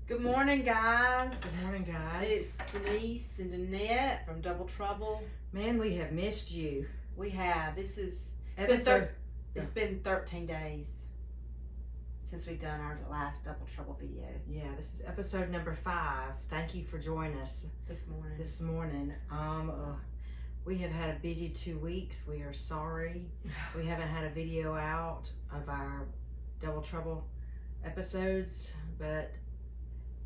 Good morning, guys. Good morning, guys. It's Denise and Deannette from Double Trouble. Man, we have missed you. We have. It's been 13 days since we've done our last Double Trouble video. Yeah, this is episode number 5. Thank you for joining us This morning. We have had a busy 2 weeks. We are sorry. We haven't had a video out of our Double Trouble episodes, but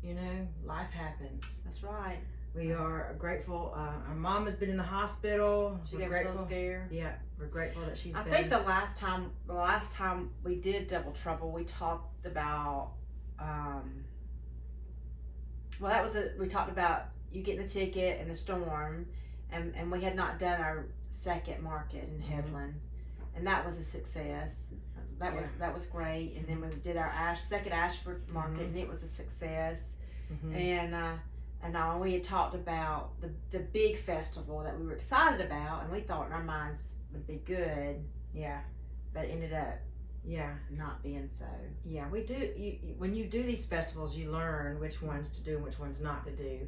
you know, life happens. That's right. We are grateful. Our mom has been in the hospital. She got a little scared. Yeah, we're grateful that she's I been. think the last time we did Double Trouble, we talked about, we talked about you getting the ticket and the storm, and we had not done our second market in Headland, and that was a success. That was great. And then we did our second Ashford market, and it was a success. And we had talked about the big festival that we were excited about, and we thought in our minds would be good. Yeah, but ended up not being so. Yeah, we do. When you do these festivals, you learn which ones to do and which ones not to do.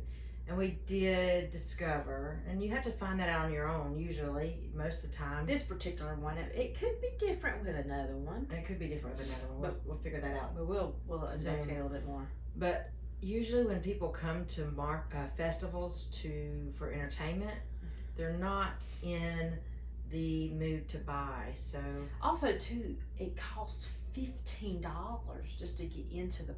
And we did discover, and you have to find that out on your own, usually, most of the time. This particular one, it could be different with another one. It could be different with another one. But we'll figure that out. But we'll investigate a little bit more. But usually when people come to festivals for entertainment, they're not in the mood to buy. So also too, it costs $15 just to get into the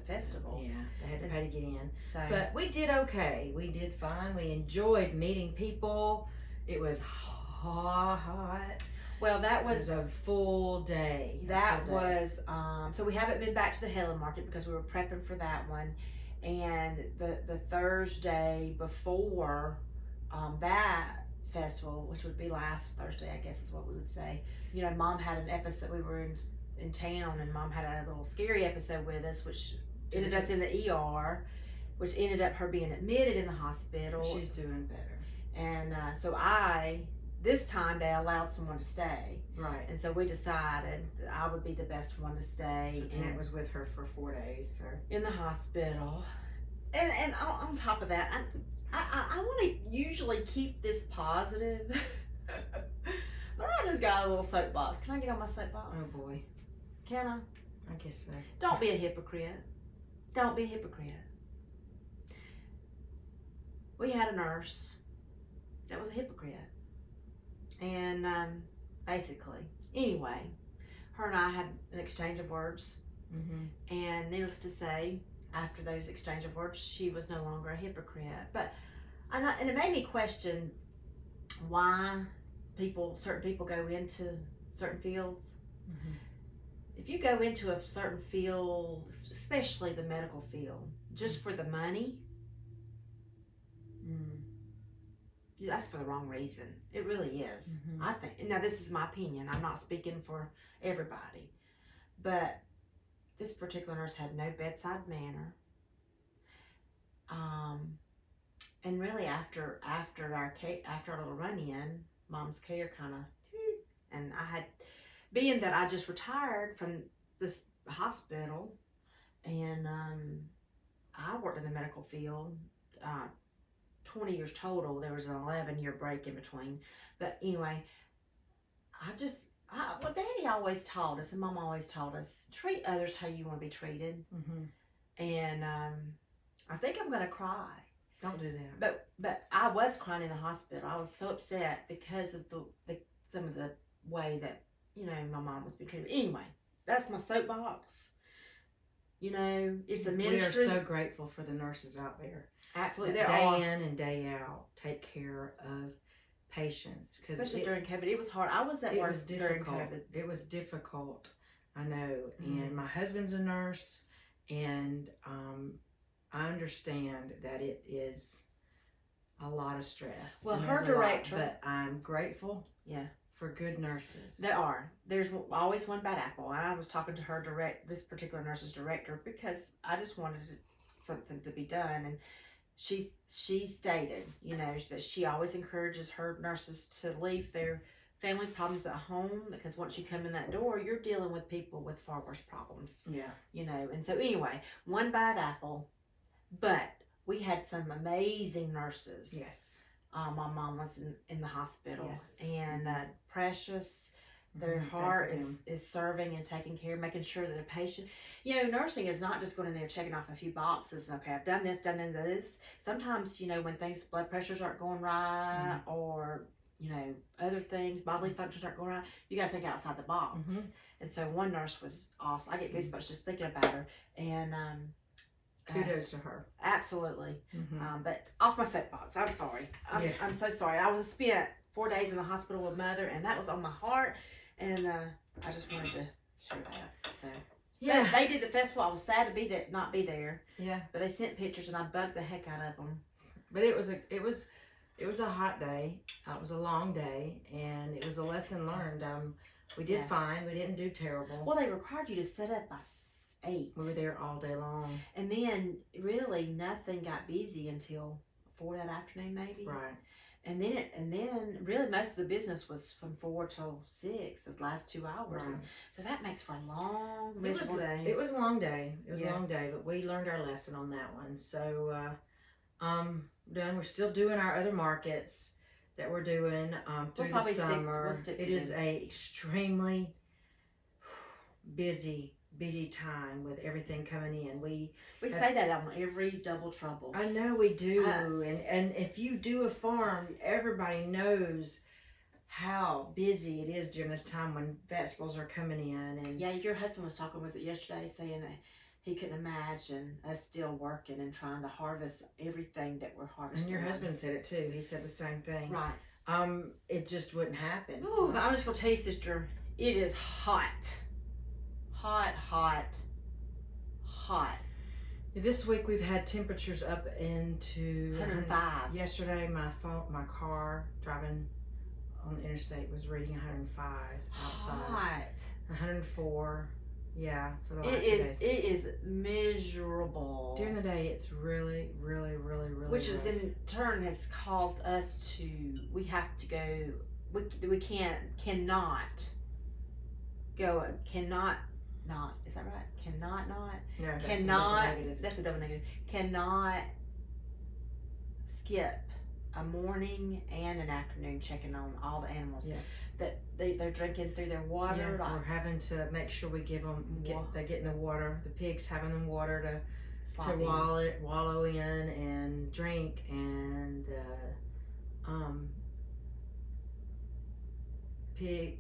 festival. Yeah, they had to pay to get in. So, but we did okay. We did fine. We enjoyed meeting people. It was hot. Well, that was a full day. So we haven't been back to the Headland Market because we were prepping for that one, and the Thursday before that festival, which would be last Thursday, I guess is what we would say. You know, Mom had an episode. We were in town, and Mom had a little scary episode with us, which ended us in the ER, which ended up her being admitted in the hospital. She's doing better. And so this time they allowed someone to stay. Right. And so we decided that I would be the best one to stay. So Janet was with her for 4 days. In the hospital. And on top of that, I want to usually keep this positive. But I just got a little soapbox. Can I get on my soapbox? Oh boy. Can I? I guess so. Don't be a hypocrite. Don't be a hypocrite. We had a nurse that was a hypocrite. And basically, anyway, her and I had an exchange of words. And needless to say, after those exchange of words, she was no longer a hypocrite. But and it made me question why certain people go into certain fields. If you go into a certain field, especially the medical field, just for the money, that's for the wrong reason. It really is. I think. Now, this is my opinion. I'm not speaking for everybody, but this particular nurse had no bedside manner. And really, after our little run-in, Mom's care kind of, and being that I just retired from this hospital, and I worked in the medical field, 20 years total. There was an 11-year break in between. But anyway, well, Daddy always taught us, and Mom always taught us, treat others how you want to be treated. And I think I'm going to cry. Don't do that. But I was crying in the hospital. I was so upset because of some of the way that, you know, my mom was being treated. Anyway, that's my soapbox. You know, it's a ministry. We are so grateful for the nurses out there. Absolutely. Day in and day out, take care of patients. Especially during COVID. It was hard. I was at work during COVID. It was difficult. I know. And my husband's a nurse, and I understand that it is a lot of stress. Well, her director. But I'm grateful. Yeah. For good nurses. There's always one bad apple. And I was talking to this particular nurse's director, because I just wanted something to be done. And she stated, you know, that she always encourages her nurses to leave their family problems at home, because once you come in that door, you're dealing with people with far worse problems. Yeah. You know, and so anyway, one bad apple, but we had some amazing nurses. Yes. My mom was in the hospital, Yes. and precious. Their heart is serving and taking care, making sure that the patient, you know, nursing is not just going in there checking off a few boxes. Okay, I've done this, done this. Sometimes, you know, when things, blood pressures aren't going right, or, you know, other things, bodily functions aren't going right, you got to think outside the box. And so one nurse was awesome. I get goosebumps just thinking about her. And kudos to her. Absolutely. But off my soapbox. I'm sorry. I'm so sorry. I was spent 4 days in the hospital with Mother, and that was on my heart. And I just wanted to share that. So yeah, they did the festival. I was sad to not be there. Yeah, but they sent pictures, and I bugged the heck out of them. But it was a hot day. It was a long day, and it was a lesson learned. We did fine. We didn't do terrible. Well, they required you to set up by 8. We were there all day long, and then really nothing got busy until 4 that afternoon, maybe. Right. And then really most of the business was from 4 till 6, the last 2 hours. Right. And so that makes for a long, miserable day. It was a long day. It was a long day, but we learned our lesson on that one. So, done. We're still doing our other markets that we're doing through the summer. It is a extremely busy time with everything coming in. We say that on every Double Trouble. I know we do. And if you do a farm, everybody knows how busy it is during this time when vegetables are coming in. And yeah, your husband was talking, was it yesterday, saying that he couldn't imagine us still working and trying to harvest everything that we're harvesting. And your husband said it too. He said the same thing. Right. It just wouldn't happen. Ooh, but I'm just gonna tell you, sister, it is hot. Hot. This week we've had temperatures up into 105. Yesterday my car driving on the interstate was reading 105 outside. Hot. 104. Yeah, for the last few days. It is miserable. During the day it's really which is in turn has caused us to, we have to go, we cannot go, not, is that right? Cannot not? No, that's cannot, a negative. That's a double negative. Cannot skip a morning and an afternoon checking on all the animals. Yeah. That they're drinking through their water. Yeah, we're having to make sure we give them, they're getting the water. The pigs having the water to wallow in and drink, and the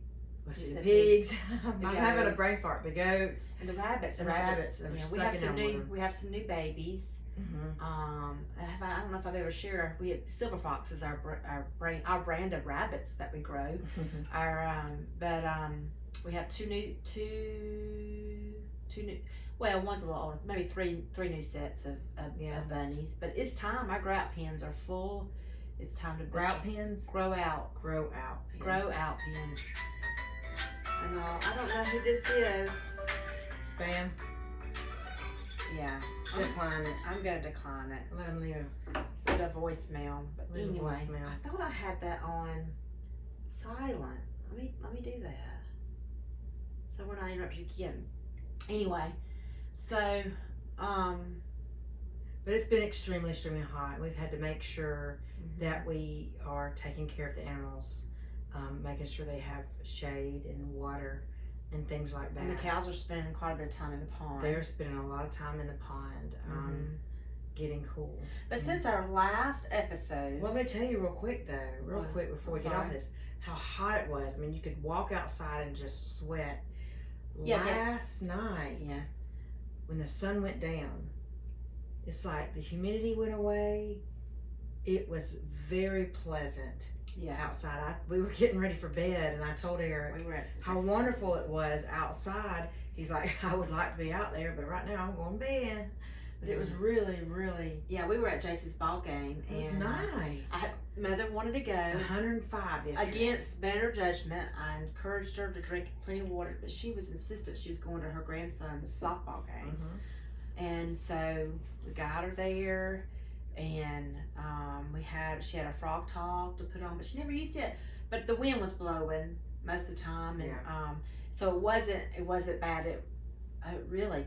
pigs. I'm having a brain fart. The goats and the rabbits. The rabbits. We have some new babies. I don't know if I've ever shared. We have Silver Fox is our brand of rabbits that we grow. We have two new. Well, one's a little older. Maybe three new sets of bunnies. But it's time. Our grout pens are full. It's time to grout pens. Grow out pens. And I don't know who this is. Spam. Yeah. Decline it. I'm gonna decline it. Let them leave a voicemail. But anyway, I thought I had that on silent. Let me do that. So we're not interrupted again. Anyway, so but it's been extremely hot. We've had to make sure that we are taking care of the animals, making sure they have shade and water and things like that. And the cows are spending quite a bit of time in the pond. They're spending a lot of time in the pond, getting cool. But since our last episode... Well, let me tell you real quick before we get off this, how hot it was. I mean, you could walk outside and just sweat. Last night, when the sun went down, it's like the humidity went away. It was very pleasant. Outside. We were getting ready for bed, and I told Eric how wonderful it was outside. He's like, I would like to be out there, but right now I'm going to bed. But it was really... Yeah, we were at Jason's ball game. It was nice. Mother wanted to go. 105 yesterday. Against better judgment, I encouraged her to drink plenty of water, but she was insistent she was going to her grandson's softball game. And so we got her there. And she had a frog talk to put on, but she never used it. but the wind was blowing most of the time, and so it wasn't bad. It really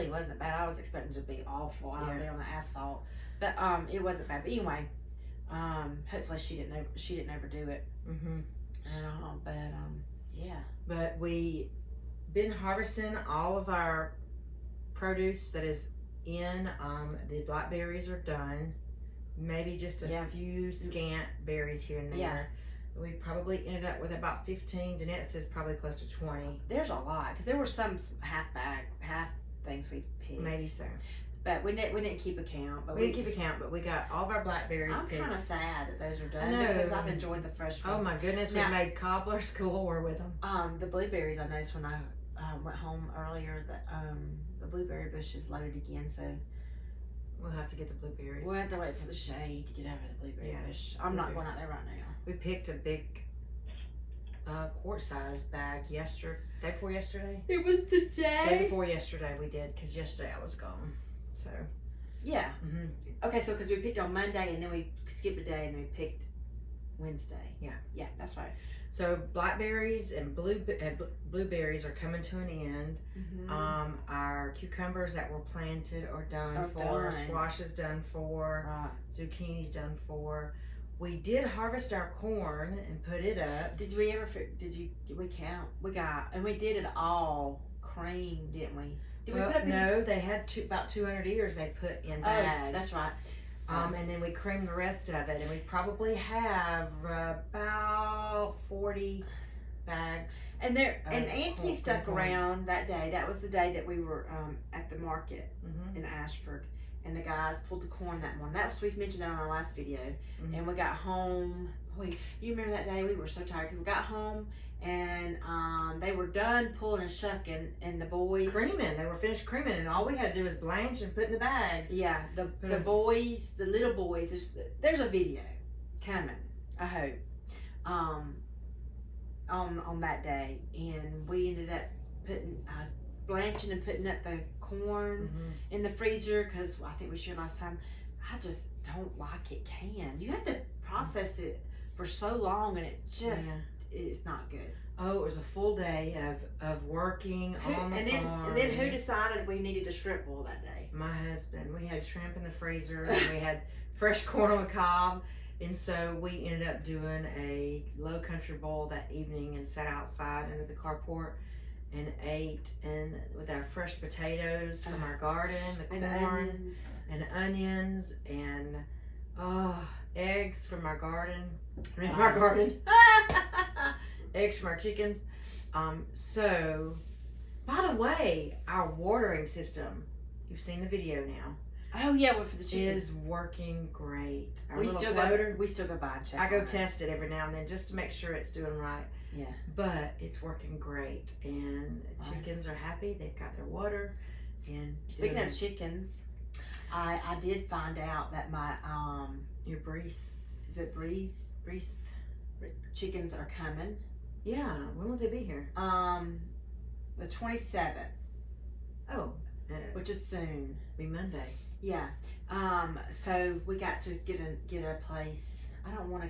wasn't bad. I was expecting it to be awful out there on the asphalt, but it wasn't bad. But anyway, hopefully she didn't overdo it. And yeah. But we been harvesting all of our produce that is in. The blackberries are done. Maybe just a few scant berries here and there. Yeah. We probably ended up with about 15. Deannette says probably close to 20. There's a lot because there were some half things we picked. Maybe so. But we didn't keep account. But we didn't keep account, but we got all of our blackberries picked. I'm kind of sad that those are done. I know. Because I've enjoyed the fresh ones. Oh my goodness, we made cobblers galore with them. The blueberries, I noticed when I went home earlier that the blueberry bush is loaded again, so we'll have to get the blueberries. We'll have to wait for the shade to get over the blueberry bush. I'm not going out there right now. We picked a big quart-sized bag day before yesterday. It was the Day before yesterday we did, because yesterday I was gone. So. Yeah. Okay, so because we picked on Monday and then we skipped a day and then we picked Wednesday. Yeah. Yeah, that's right. So blackberries and blueberries are coming to an end. Our cucumbers that were planted are done for. Squash is done for. Zucchini's done for. We did harvest our corn and put it up. Did we count? And we did it all cream, didn't we? Did we put up no, they had about 200 ears they put in bags. Oh, that's right. And then we creamed the rest of it, and we probably have about 40 bags. And Anthony stuck around that day. That was the day that we were at the market in Ashford, and the guys pulled the corn that morning. We mentioned that on our last video. And we got home. You remember that day? We were so tired. We got home, and they were done pulling and shucking, and the boys creaming. They were finished creaming, and all we had to do was blanch and put in the bags. Yeah, the boys, the little boys. There's a video coming, I hope, on that day, and we ended up putting blanching and putting up the corn in the freezer because I think we shared last time. I just don't like it canned. You have to process it for so long, and it just it's not good. Oh, it was a full day of working on the farm. And then who decided we needed a shrimp boil that day? My husband. We had shrimp in the freezer, and we had fresh corn on the cob, and so we ended up doing a low country bowl that evening and sat outside under the carport and ate with our fresh potatoes from our garden, the corn and onions and eggs from our garden. Eggs from our chickens. So, by the way, our watering system, you've seen the video now. Oh yeah, for the chickens. Is working great. We still go by and check. I go test it every now and then just to make sure it's doing right. Yeah. But it's working great, and chickens are happy. They've got their water. And speaking of chickens, I did find out that my your Breeze chickens are coming. Yeah. When will they be here? The 27th. Oh. Which is soon. Be Monday. Yeah. So we got to get a place. I don't want to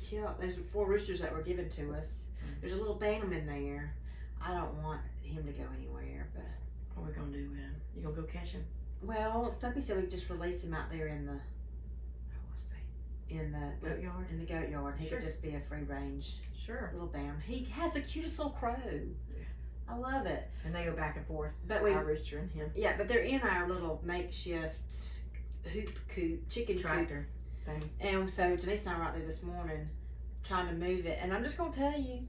kill. There's 4 roosters that were given to us. There's a little bantam in there. I don't want him to go anywhere, but what are we gonna do with him? You gonna go catch him? Well, Stumpy said we could just release him out there in the goat yard. In the goat yard. He could just be a free range. Sure. Little bantam. He has the cutest little crow. Yeah. I love it. And they go back and forth. But our rooster and him. Yeah, but they're in our little makeshift chicken tractor thing. And so Denise and I were out there this morning trying to move it. And I'm just gonna tell you,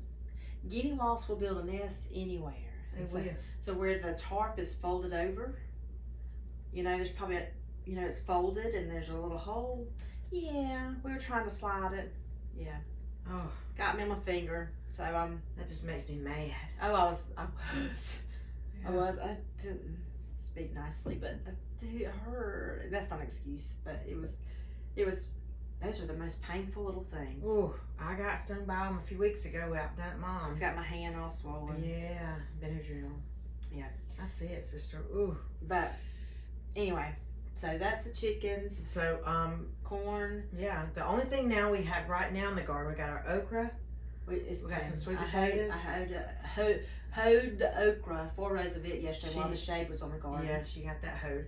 guinea wasps will build a nest anywhere. They will. So where the tarp is folded over, there's probably it's folded and there's a little hole. Yeah, we were trying to slide it. Yeah. Oh, got me on my finger. So that just makes me mad. Oh, I was. I didn't speak nicely, but it hurt. That's not an excuse, but it was. Those are the most painful little things. Ooh, I got stung by them a few weeks ago out down at Mom's. It's got my hand all swollen. Yeah, Benadryl. Yeah. I see it, sister. Ooh. But anyway, so that's the chickens. So, corn. Yeah, the only thing now we have right now in the garden, we got our okra. We got some sweet potatoes. I hoed the okra, 4 rows of it yesterday while the shade was on the garden. Yeah, she got that hoed.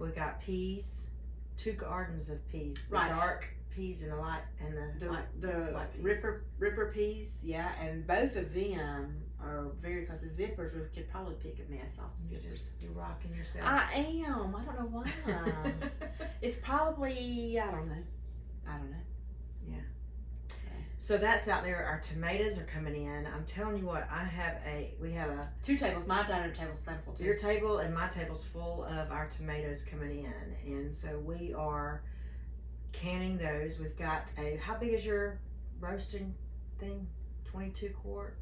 We got peas, 2 gardens of peas. The Right. dark peas and the light and the white peas. Ripper peas, yeah, and both of them are very close. The zippers, we could probably pick a mess off the zippers. You're rocking yourself. I am. I don't know why. It's probably, I don't know. Yeah. So that's out there. Our tomatoes are coming in. I'm telling you what, we have a 2 tables. My dining table's full too. your table and my table's full of our tomatoes coming in, and so we are canning those. We've got how big is your roasting thing? 22 quart.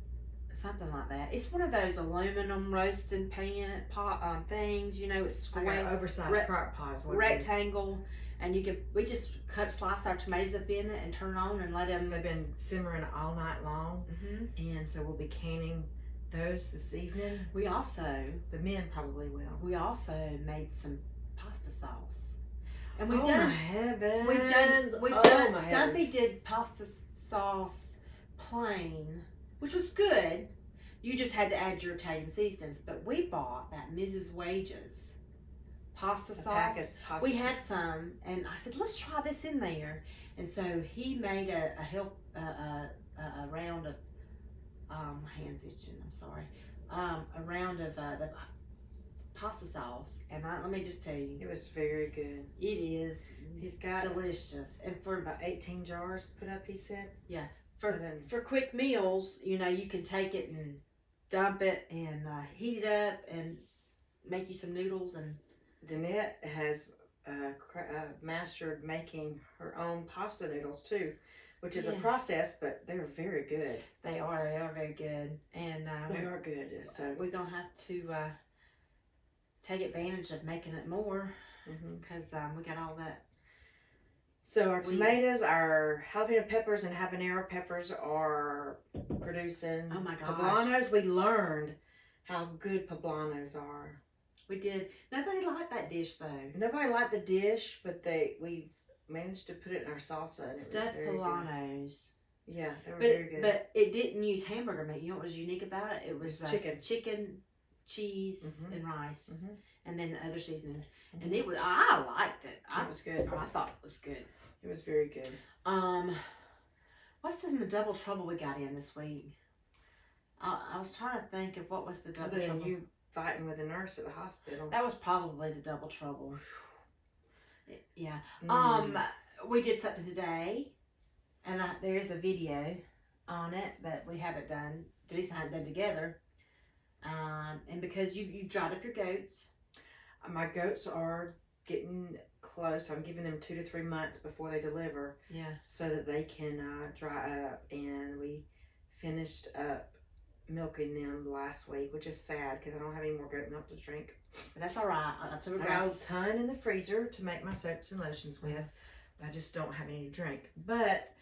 Something like that. It's one of those aluminum roasting pan pot things. You know, it's square, oversized crock pot. Rectangle, and we just slice our tomatoes up in it and turn it on and let them. They've been simmering all night long, and so we'll be canning those this evening. We also, the men probably will. We also made some pasta sauce, and We've done. Stumpy did pasta sauce plain, which was good. You just had to add your Italian seasonings, but we bought that Mrs. Wages pasta sauce. We had some, and I said, let's try this in there. And so he made a round of my hand's itching, I'm sorry, a round of the pasta sauce, and let me just tell you, it was very good. It is. He's got delicious, and for about 18 jars put up, he said. Yeah, for quick meals, you know, you can take it and dump it and heat it up and make you some noodles. And Deannette has mastered making her own pasta noodles too, which is a process, but they're very good. They are very good, and they are good. So we're gonna have to take advantage of making it more, because we got all that. So our tomatoes, our jalapeno peppers and habanero peppers are producing. Oh my gosh. Poblanos, we learned how good poblanos are. We did. Nobody liked that dish though. Nobody liked the dish, but we managed to put it in our salsa. And stuffed poblanos. Yeah, they were very good. But it didn't use hamburger meat. You know what was unique about it? It was chicken, cheese, and rice, and then the other seasonings. And I liked it. It was good. I thought it was good. It was very good. What's the double trouble we got in this week? I was trying to think of what was the double trouble. You fighting with a nurse at the hospital. That was probably the double trouble. Yeah. We did something today, and there is a video on it, but we haven't done. Denise and I haven't done together. And because you dried up your goats. My goats are getting close. I'm giving them 2 to 3 months before they deliver. Yeah. So that they can dry up. And we finished up milking them last week, which is sad because I don't have any more goat milk to drink. But that's all right. I got a ton in the freezer to make my soaps and lotions with. I just don't have any to drink. But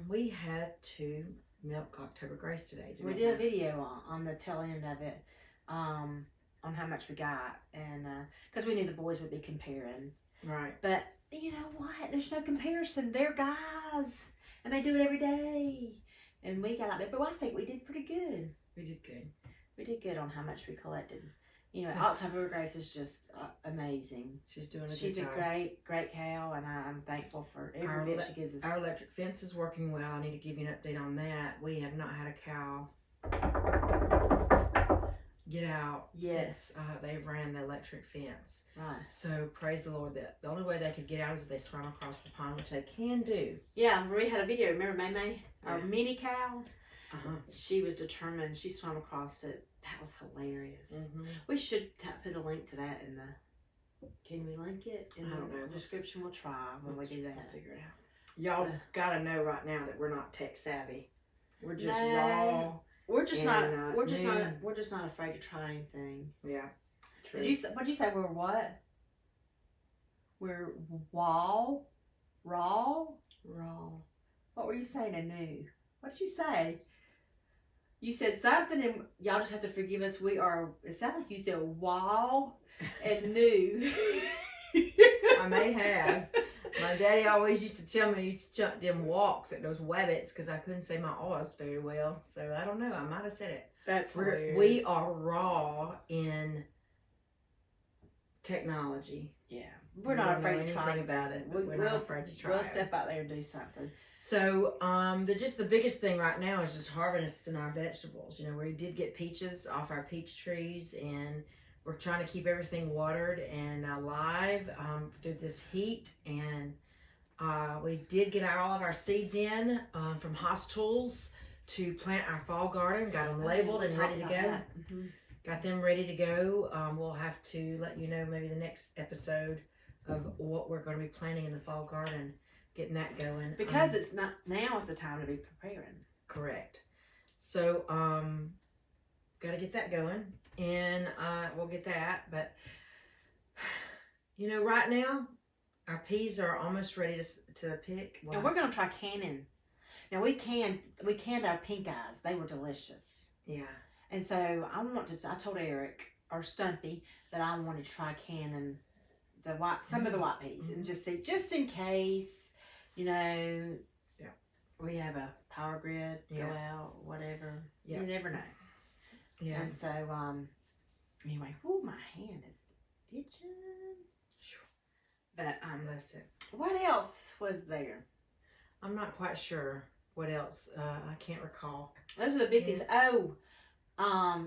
we had to milk October Grace today. We did a video on the tail end of it. On how much we got, and because we knew the boys would be comparing. Right. But you know what? There's no comparison. They're guys, and they do it every day. And we got out there, but I think we did pretty good. We did good. We did good on how much we collected. You know, October Grace is just amazing. She's doing a good job. She's a great cow, and I'm thankful for every bit she gives us. Our electric fence is working well. I need to give you an update on that. We have not had a cow get out since they've ran the electric fence. Right. So praise the Lord that the only way they could get out is if they swam across the pond, which they can do. Yeah, we had a video. Remember Mae Mae, our mini cow? She was determined. She swam across it. That was hilarious. We should put a link to that in the. Can we link it in the description? We'll try when we do that. We'll figure it out. Y'all gotta know right now that we're not tech savvy. We're just raw. We're just not afraid to try anything. Yeah. True. What'd you say? We're what? We're raw. What were you saying in new? What did you say? You said something, and y'all just have to forgive us. It sounded like you said wow and new. I may have. My daddy always used to tell me to jump them walks at those wabbits because I couldn't say my R's very well. So I don't know. I might have said it. That's hilarious. We are raw in technology. Yeah, we're not afraid to try about it. We're not afraid to try. We'll step out there and do something. So, the biggest thing right now is just harvesting our vegetables. You know, we did get peaches off our peach trees, and we're trying to keep everything watered and alive through this heat. And we did get all of our seeds in from Haas Tools to plant our fall garden. Got them labeled and ready to go. Mm-hmm. Got them ready to go. We'll have to let you know maybe the next episode of what we're going to be planting in the fall garden, getting that going. Because it's not, now is the time to be preparing. Correct. So, got to get that going, and we'll get that. But, you know, right now, our peas are almost ready to pick. And we're going to try canning. Now, we canned our pink eyes. They were delicious. Yeah. And so I told Eric or Stumpy that I wanted to try canning some of the white peas and just see, just in case, you know, we have a power grid go out, whatever. You never know. Yeah. And so, anyway, my hand is itching. But listen, what else was there? I'm not quite sure what else. I can't recall. Those are the big things. Oh.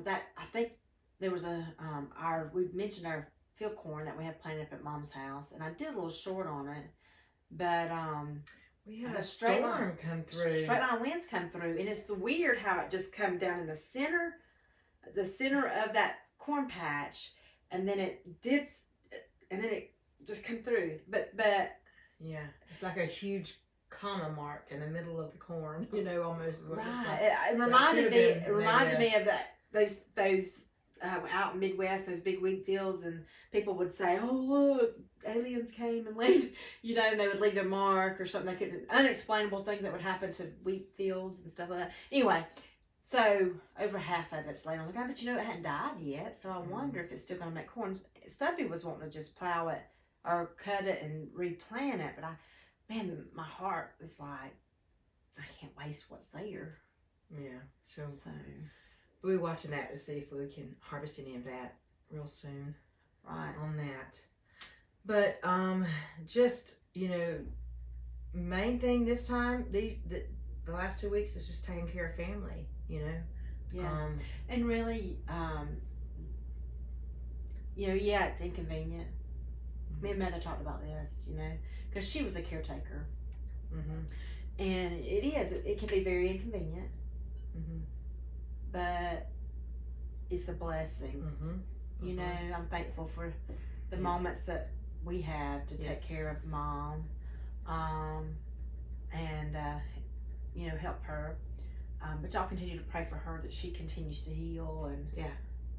That I think there was we mentioned our field corn that we had planted up at Mom's house, and I did a little short on it, but we had a straight line come through. Straight line winds come through, and it's weird how it just come down in the center of that corn patch, and then it just come through. But yeah, it's like a huge comma mark in the middle of the corn, you know, almost is what it looks like. It reminded me of those out in Midwest, those big wheat fields, and people would say, "Oh, look, aliens came and landed," you know, and they would leave a mark or something. Unexplainable things that would happen to wheat fields and stuff like that. Anyway, so over half of it's laying on the ground, but you know, it hadn't died yet, so I wonder if it's still going to make corn. Stumpy was wanting to just plow it or cut it and replant it, but man, my heart is like, I can't waste what's there. Yeah. So we'll be watching that to see if we can harvest any of that real soon. Right. On that. But just, you know, main thing this time, the last 2 weeks is just taking care of family, you know. Yeah. And really, you know, it's inconvenient. Me and Mother talked about this, you know, because she was a caretaker. And it can be very inconvenient. But it's a blessing. You know, I'm thankful for the moments that we have to take care of Mom, and you know, help her. But y'all continue to pray for her that she continues to heal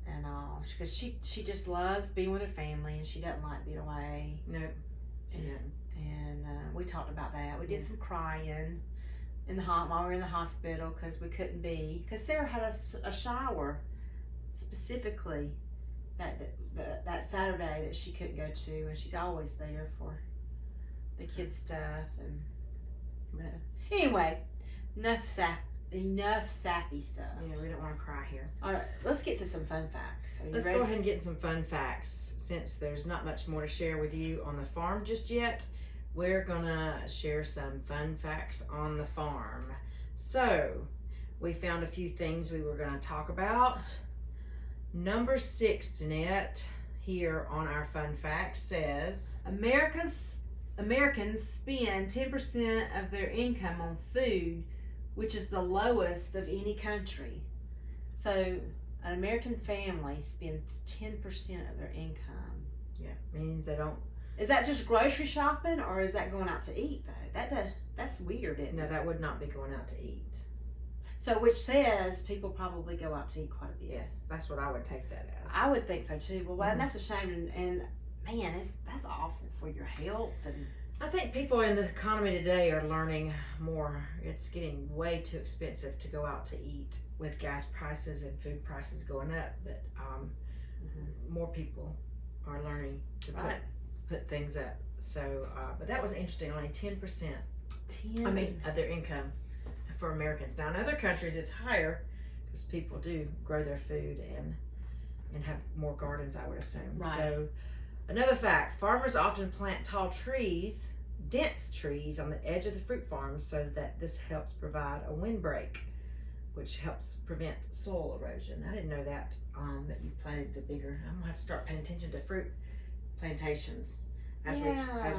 and all, because she just loves being with her family, and she doesn't like being away. Nope. And we talked about that. We did some crying while we were in the hospital because we couldn't be, because Sarah had a shower specifically that Saturday that she couldn't go to, and she's always there for the kids' stuff. And anyway, enough sappy stuff. Yeah, we don't want to cry here. All right, let's get to some fun facts. Let's go ahead and get some fun facts. Since there's not much more to share with you on the farm just yet, we're gonna share some fun facts on the farm. So, we found a few things we were gonna talk about. Number 6, Deannette, here on our fun facts says, Americans spend 10% of their income on food, which is the lowest of any country. So, an American family spends 10% of their income. Yeah, meaning they don't. Is that just grocery shopping, or is that going out to eat though? That's weird, isn't it? No, that would not be going out to eat. So, which says people probably go out to eat quite a bit. Yes, that's what I would take that as. I would think so too. Well, that's a shame, and man, that's awful for your health. And I think people in the economy today are learning more. It's getting way too expensive to go out to eat with gas prices and food prices going up. But more people are learning to put put things up. So, but that was interesting. Only 10%. 10. I mean, of their income for Americans. Now, in other countries, it's higher because people do grow their food and have more gardens, I would assume. Right. So, another fact: farmers often plant tall trees, dense trees, on the edge of the fruit farms, so that this helps provide a windbreak, which helps prevent soil erosion. I didn't know that. That you planted the bigger. I'm gonna have to start paying attention to fruit plantations as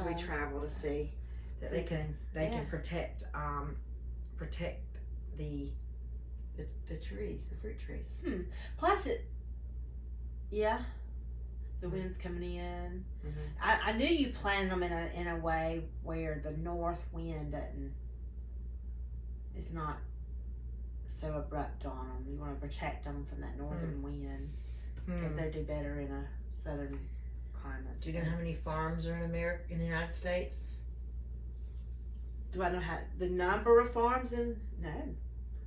we travel to see that they can protect the trees, the fruit trees. Plus the wind's coming in. Mm-hmm. I knew you planted them in a way where the north wind is not so abrupt on them. You want to protect them from that northern wind because they do better in a southern climate. Do you know how many farms are in the United States? Do I know the number of farms no?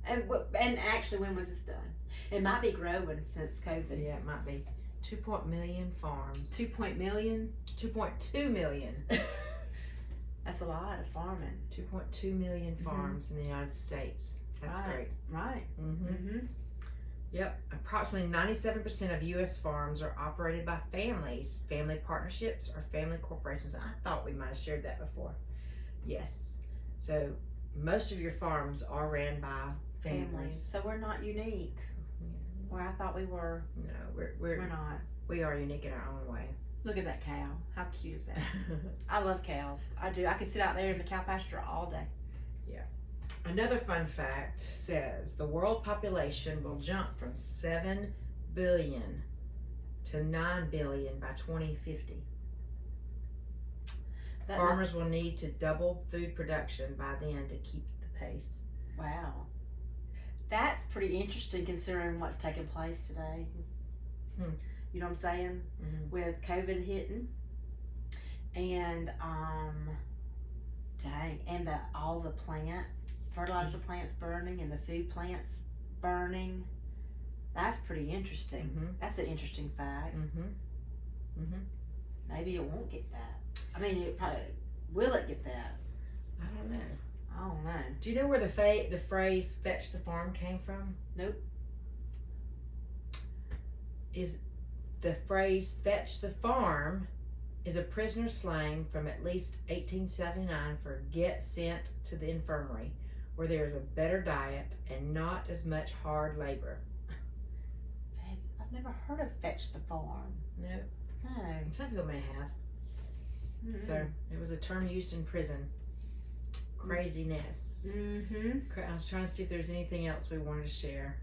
And actually, when was this done? It might be growing since COVID. Yeah, it might be. 2 million farms. 2 million? 2.2 million. That's a lot of farming. 2.2 million farms in the United States. That's great. Right. Yep. Approximately 97% of U.S. farms are operated by families, family partnerships, or family corporations. I thought we might have shared that before. Yes. So most of your farms are ran by families. So we're not unique. Where I thought we were. No, we're not. We are unique in our own way. Look at that cow. How cute is that? I love cows. I do. I could sit out there in the cow pasture all day. Yeah. Another fun fact says the world population will jump from 7 billion to 9 billion by 2050. Farmers will need to double food production by then to keep the pace. Wow. That's pretty interesting considering what's taking place today. You know what I'm saying? With COVID hitting and and all the fertilizer plants burning and the food plants burning. That's pretty interesting. That's an interesting fact. Maybe it won't get that. I mean, will it get that? I don't know. I don't know. Do you know where the phrase "fetch the farm" came from? Nope. The phrase "fetch the farm" is a prisoner slang from at least 1879 for "get sent to the infirmary, where there is a better diet and not as much hard labor." I've never heard of "fetch the farm." No. No. Some people may have. So it was a term used in prison. Craziness. I was trying to see if there's anything else we wanted to share.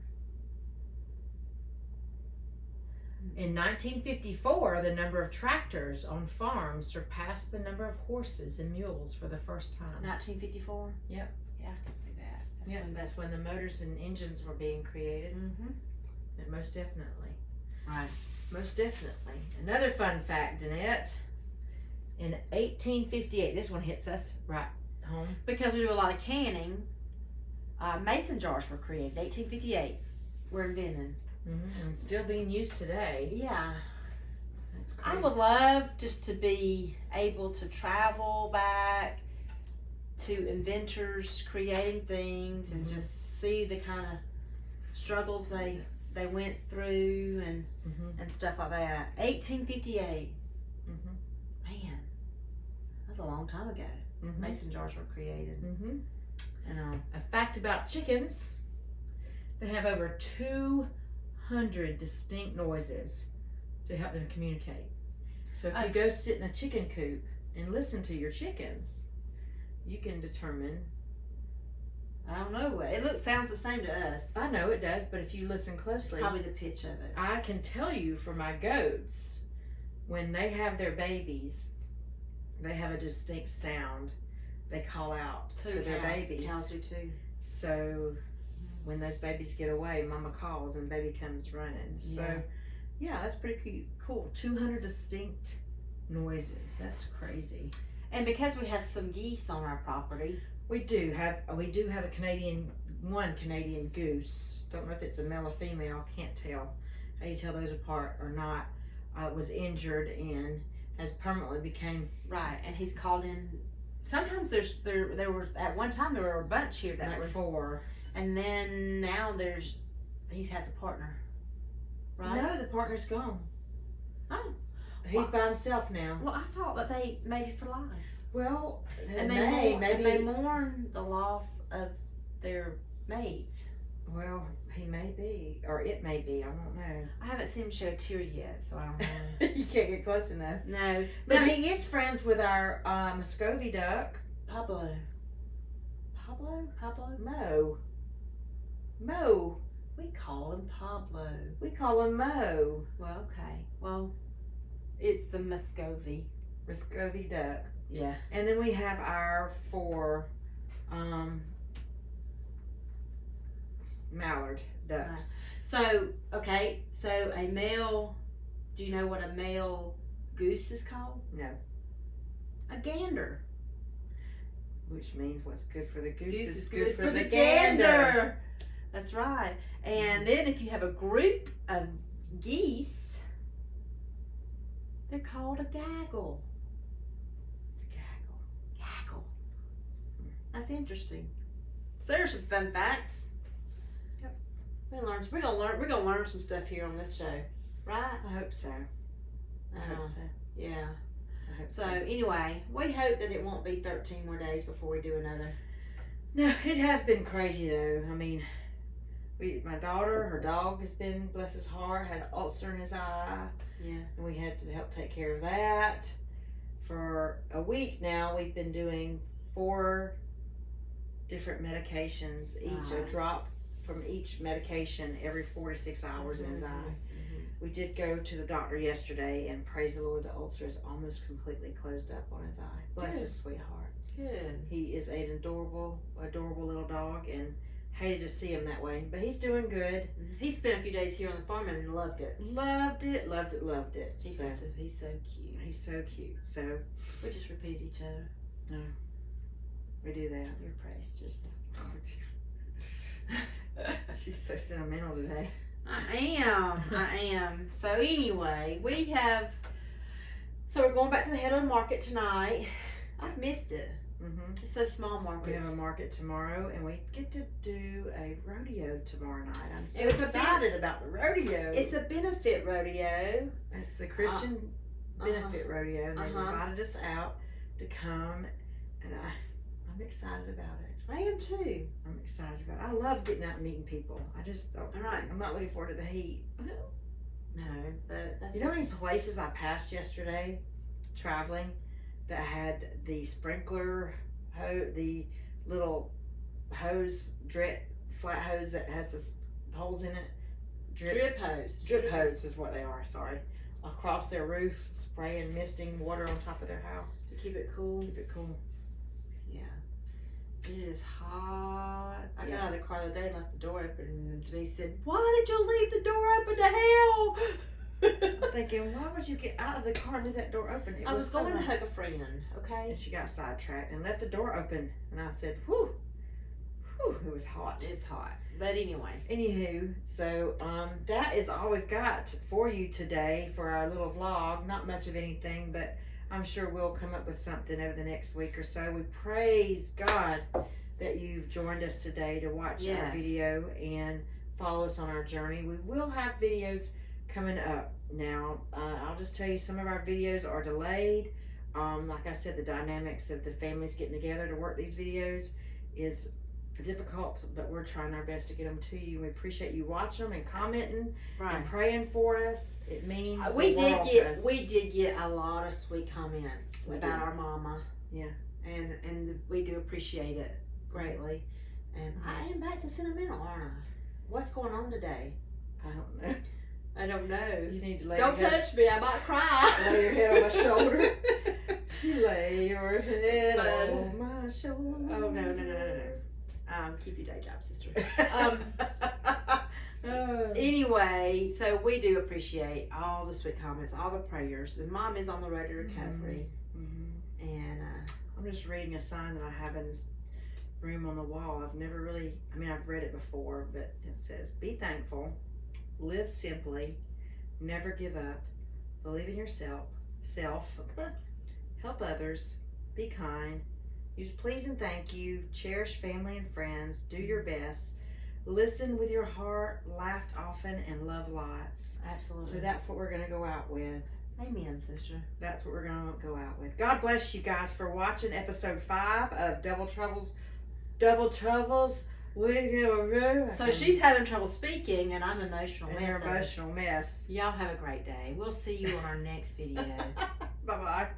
In 1954, the number of tractors on farms surpassed the number of horses and mules for the first time. 1954? Yep. Yeah, I can see that. That's when the motors and engines were being created. Most definitely. Right. Most definitely. Another fun fact, Deannette. In 1858, this one hits us right home. Because we do a lot of canning, mason jars were created. 1858 were invented. And still being used today. Yeah. That's crazy. I would love just to be able to travel back to inventors creating things and just see the kind of struggles they went through and stuff like that. 1858. Man, that's a long time ago. Mason jars were created. And a fact about chickens: they have over 200 distinct noises to help them communicate. So if you go sit in a chicken coop and listen to your chickens, you can determine. I don't know. It sounds the same to us. I know it does, but if you listen closely, probably the pitch of it. I can tell you for my goats, when they have their babies, they have a distinct sound. They call out to their babies. Cows do too. So when those babies get away, mama calls and baby comes running. So yeah, that's pretty cool. 200 distinct noises. That's crazy. And because we have some geese on our property, we do have a Canadian goose. Don't know if it's a male or female. Can't tell. How do you tell those apart or not? Was injured and has permanently became right, and he's called in. Sometimes there were at one time there were a bunch here that like were 4. and then now he has a partner. Right? No, the partner's gone. Oh. He's by himself now. Well, I thought that they mated for life. Well, And they mourn the loss of their mate. Well, he may be, or it may be. I don't know. I haven't seen him shed a tear yet, so I don't know. You can't get close enough. No, But he is friends with our Muscovy duck. Pablo. Mo. We call him Pablo. We call him Mo. Well, okay. Well, it's the Muscovy duck. Yeah. And then we have our 4 mallard ducks. So, okay, so a male, do you know what a male goose is called? No. A gander. Which means what's good for the goose Goose is good for the gander. That's right. And then if you have a group of geese, they're called a gaggle. Gaggle. That's interesting. So there's some fun facts. Yep. We're gonna learn some stuff here on this show, right? I hope so. I hope so. Yeah. I hope So anyway, we hope that it won't be 13 more days before we do another. No, it has been crazy though. I mean, my daughter, her dog has been, bless his heart, had an ulcer in his eye. Yeah. And we had to help take care of that. For a week now, we've been doing 4 different medications, each a drop from each medication every 4 to 6 hours in his eye. Mm-hmm. We did go to the doctor yesterday, and praise the Lord, the ulcer is almost completely closed up on his eye. Bless Good. his sweetheart. Good. He is an adorable little dog, and hated to see him that way, but he's doing good. He spent a few days here on the farm and loved it. Loved it. He's So so cute. he's so cute. So We just repeated each other. we do that. Your praise just. She's so sentimental today. I am. So anyway, so we're going back to the head of the market tonight. I've missed it. Mm-hmm. It's so small markets. We have a market tomorrow, and we get to do a rodeo tomorrow night. I'm so It's excited about the rodeo. It's a benefit rodeo. It's a Christian benefit rodeo, and they invited us out to come, and I'm excited about it. I am too. I'm excited about it. I love getting out and meeting people. I'm not looking forward to the heat. No, but that's You know how many places I passed yesterday traveling that had the sprinkler the little hose, flat hose that has the holes in it? drip hose. Drip hose is what they are, sorry. Across their roof, spraying, misting water on top of their house. To keep it cool. Keep it cool. Yeah. It is hot. I got out of the car the other day and left the door open, and Denise said, "Why did you leave the door open to hell?" I'm thinking, why would you get out of the car and leave that door open? I was going to hug a friend, okay? And she got sidetracked and left the door open. And I said, whew, it was hot. It's hot. But anyway. Anywho, so that is all we've got for you today for our little vlog. Not much of anything, but I'm sure we'll come up with something over the next week or so. We praise God that you've joined us today to watch our video and follow us on our journey. We will have videos coming up. Now, I'll just tell you, some of our videos are delayed. Like I said, the dynamics of the families getting together to work these videos is difficult, but we're trying our best to get them to you. We appreciate you watching them and commenting and praying for us. It means we did get a lot of sweet comments about our mama. Yeah, and we do appreciate it greatly. And I am back to sentimental, aren't I? What's going on today? I don't know. I don't know. You need to lay Don't touch me. I might cry. Lay your head on my shoulder. Lay your head on my shoulder. Oh no. Keep your day job, sister. Anyway, so we do appreciate all the sweet comments, all the prayers. And Mom is on the road to recovery. Mm-hmm. And I'm just reading a sign that I have in this room on the wall. I've read it before, but it says, "Be thankful, live simply, never give up, believe in yourself, self, help others, be kind, use please and thank you, cherish family and friends, do your best, listen with your heart, laugh often, and love lots. Absolutely. So that's what we're going to go out with. Amen, sister. That's what we're going to go out with. God bless you guys for watching episode 5 of Double Troubles. So she's having trouble speaking, and I'm emotional. And you're emotional mess. Y'all have a great day. We'll see you on our next video. Bye-bye.